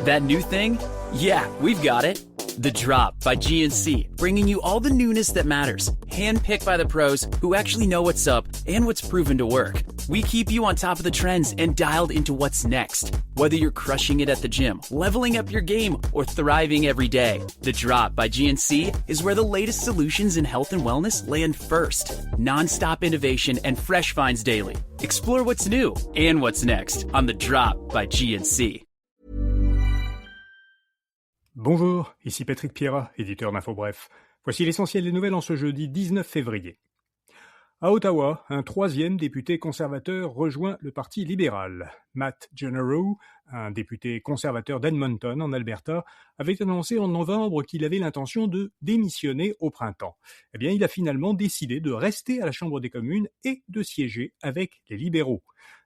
That new thing? Yeah, we've got it. The Drop by GNC, bringing you all the newness that matters, handpicked by the pros who actually know what's up and what's proven to work. We keep you on top of the trends and dialed into what's next. Whether you're crushing it at the gym, leveling up your game, or thriving every day, The Drop by GNC is where the latest solutions in health and wellness land first. Non-stop innovation and fresh finds daily. Explore what's new and what's next on The Drop by GNC. Bonjour, ici Patrick Pierrat, éditeur d'InfoBref. Voici l'essentiel des nouvelles en ce jeudi 19 février. À Ottawa, un troisième député conservateur rejoint le Parti libéral. Matt Generow, un député conservateur d'Edmonton, en Alberta, avait annoncé en novembre qu'il avait l'intention de démissionner au printemps. Eh bien, il a finalement décidé de rester à la Chambre des communes et de siéger avec les libéraux.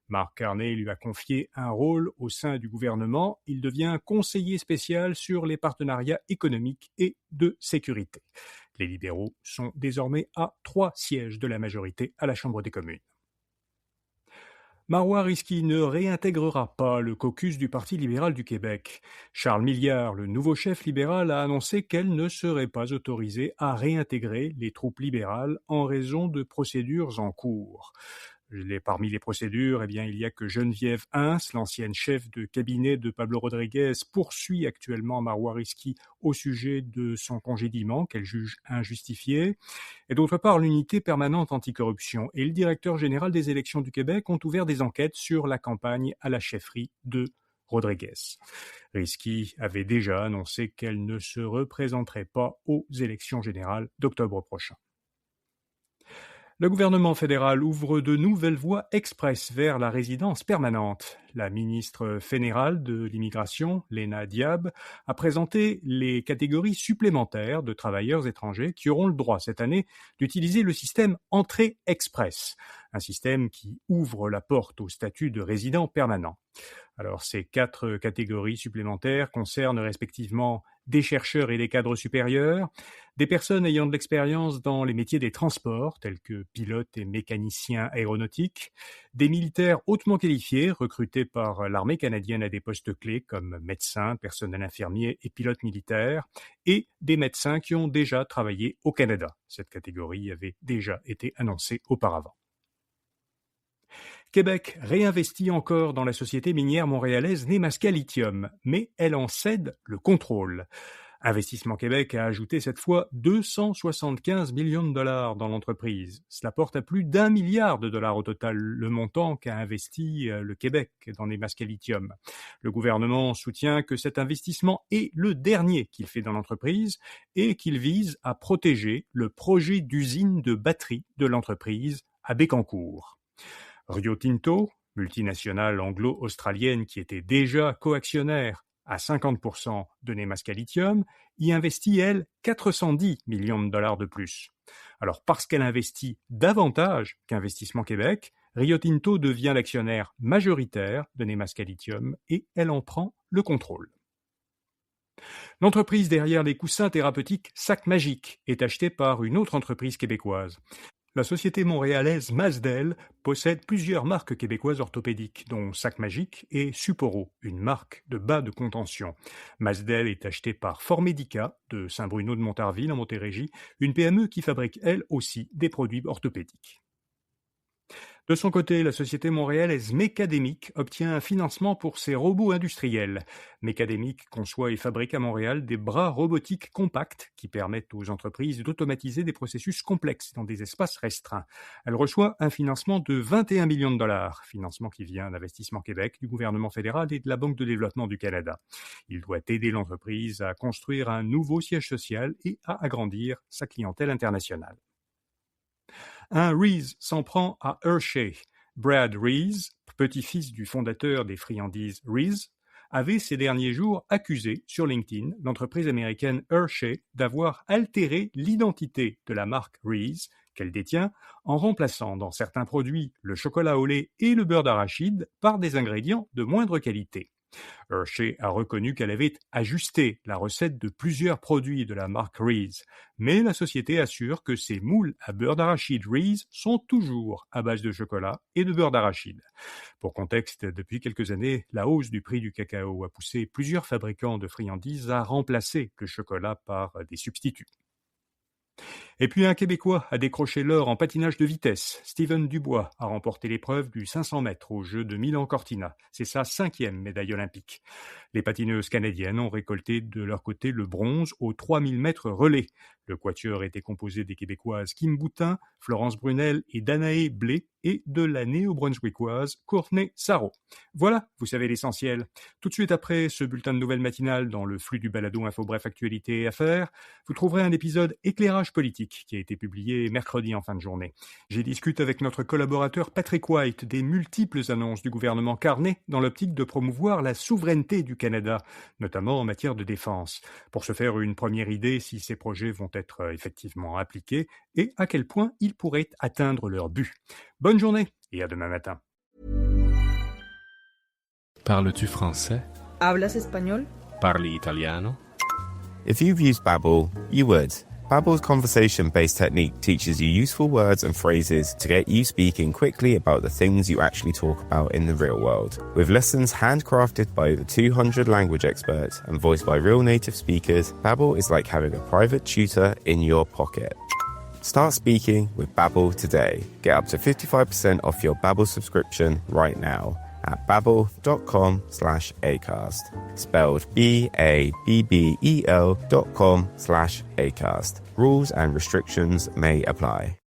Mark Carney lui a confié un rôle au sein du gouvernement. Il devient conseiller spécial sur les partenariats économiques et de sécurité. Les libéraux sont désormais à 3 sièges de la majorité à la Chambre des communes. Marois Risky ne réintégrera pas le caucus du Parti libéral du Québec. Charles Milliard, le nouveau chef libéral, a annoncé qu'elle ne serait pas autorisée à réintégrer les troupes libérales en raison de procédures en cours. Parmi les procédures, il y a que Geneviève Hins, l'ancienne chef de cabinet de Pablo Rodriguez, poursuit actuellement Marois Risky au sujet de son congédiement qu'elle juge injustifié. Et d'autre part, l'unité permanente anticorruption et le directeur général des élections du Québec ont ouvert des enquêtes sur la campagne à la chefferie de Rodriguez. Risky avait déjà annoncé qu'elle ne se représenterait pas aux élections générales d'octobre prochain. Le gouvernement fédéral ouvre de nouvelles voies express vers la résidence permanente. La ministre fédérale de l'immigration, Léna Diab, a présenté les catégories supplémentaires de travailleurs étrangers qui auront le droit cette année d'utiliser le système Entrée Express, un système qui ouvre la porte au statut de résident permanent. Alors, ces 4 catégories supplémentaires concernent respectivement des chercheurs et des cadres supérieurs, des personnes ayant de l'expérience dans les métiers des transports, tels que pilotes et mécaniciens aéronautiques, des militaires hautement qualifiés recrutés par l'armée canadienne à des postes clés comme médecins, personnel infirmier et pilotes militaires, et des médecins qui ont déjà travaillé au Canada. Cette catégorie avait déjà été annoncée auparavant. Québec réinvestit encore dans la société minière montréalaise Nemaska Lithium, mais elle en cède le contrôle. Investissement Québec a ajouté cette fois 275 millions de dollars dans l'entreprise. Cela porte à plus d'1 milliard de dollars au total le montant qu'a investi le Québec dans Nemaska Lithium. Le gouvernement soutient que cet investissement est le dernier qu'il fait dans l'entreprise et qu'il vise à protéger le projet d'usine de batterie de l'entreprise à Bécancour. Rio Tinto, multinationale anglo-australienne qui était déjà coactionnaire à 50% de Nemaska Lithium, y investit, elle, 410 millions de dollars de plus. Alors, parce qu'elle investit davantage qu'Investissement Québec, Rio Tinto devient l'actionnaire majoritaire de Nemaska Lithium et elle en prend le contrôle. L'entreprise derrière les coussins thérapeutiques Sac Magique est achetée par une autre entreprise québécoise. La société montréalaise Masdel possède plusieurs marques québécoises orthopédiques, dont Sac Magique et Suporo, une marque de bas de contention. Masdel est achetée par Formedica de Saint-Bruno de Montarville en Montérégie, une PME qui fabrique elle aussi des produits orthopédiques. De son côté, la société montréalaise Mécadémique obtient un financement pour ses robots industriels. Mécadémique conçoit et fabrique à Montréal des bras robotiques compacts qui permettent aux entreprises d'automatiser des processus complexes dans des espaces restreints. Elle reçoit un financement de 21 millions de dollars, financement qui vient d'Investissement Québec, du gouvernement fédéral et de la Banque de développement du Canada. Il doit aider l'entreprise à construire un nouveau siège social et à agrandir sa clientèle internationale. Un Reese s'en prend à Hershey. Brad Reese, petit-fils du fondateur des friandises Reese, avait ces derniers jours accusé sur LinkedIn l'entreprise américaine Hershey d'avoir altéré l'identité de la marque Reese qu'elle détient en remplaçant dans certains produits le chocolat au lait et le beurre d'arachide par des ingrédients de moindre qualité. Hershey a reconnu qu'elle avait ajusté la recette de plusieurs produits de la marque Reese, mais la société assure que ses moules à beurre d'arachide Reese sont toujours à base de chocolat et de beurre d'arachide. Pour contexte, depuis quelques années, la hausse du prix du cacao a poussé plusieurs fabricants de friandises à remplacer le chocolat par des substituts. Et puis un Québécois a décroché l'or en patinage de vitesse. Steven Dubois a remporté l'épreuve du 500 mètres aux Jeux de Milan-Cortina. C'est sa 5e médaille olympique. Les patineuses canadiennes ont récolté de leur côté le bronze aux 3000 mètres relais. Le quatuor était composé des Québécoises Kim Boutin, Florence Brunel et Danae Blé et de la néo-brunswickoise Courtney Sarro. Voilà, vous savez l'essentiel. Tout de suite après ce bulletin de nouvelles matinales dans le flux du balado Info Bref Actualité et Affaires, vous trouverez un épisode éclairage politique qui a été publié mercredi en fin de journée. J'y discute avec notre collaborateur Patrick White des multiples annonces du gouvernement Carney dans l'optique de promouvoir la souveraineté du Canada, notamment en matière de défense, pour se faire une première idée si ces projets vont être effectivement appliqués et à quel point ils pourraient atteindre leur but. Bonne journée et à demain matin. Parles-tu français? ¿Hablas español? Parli italiano? If you've used Babbel, you would. Babbel's conversation-based technique teaches you useful words and phrases to get you speaking quickly about the things you actually talk about in the real world. With lessons handcrafted by over 200 language experts and voiced by real native speakers, Babbel is like having a private tutor in your pocket. Start speaking with Babbel today. Get up to 55% off your Babbel subscription right now at babbel.com/Acast. Spelled BABBEL.com/Acast. Rules and restrictions may apply.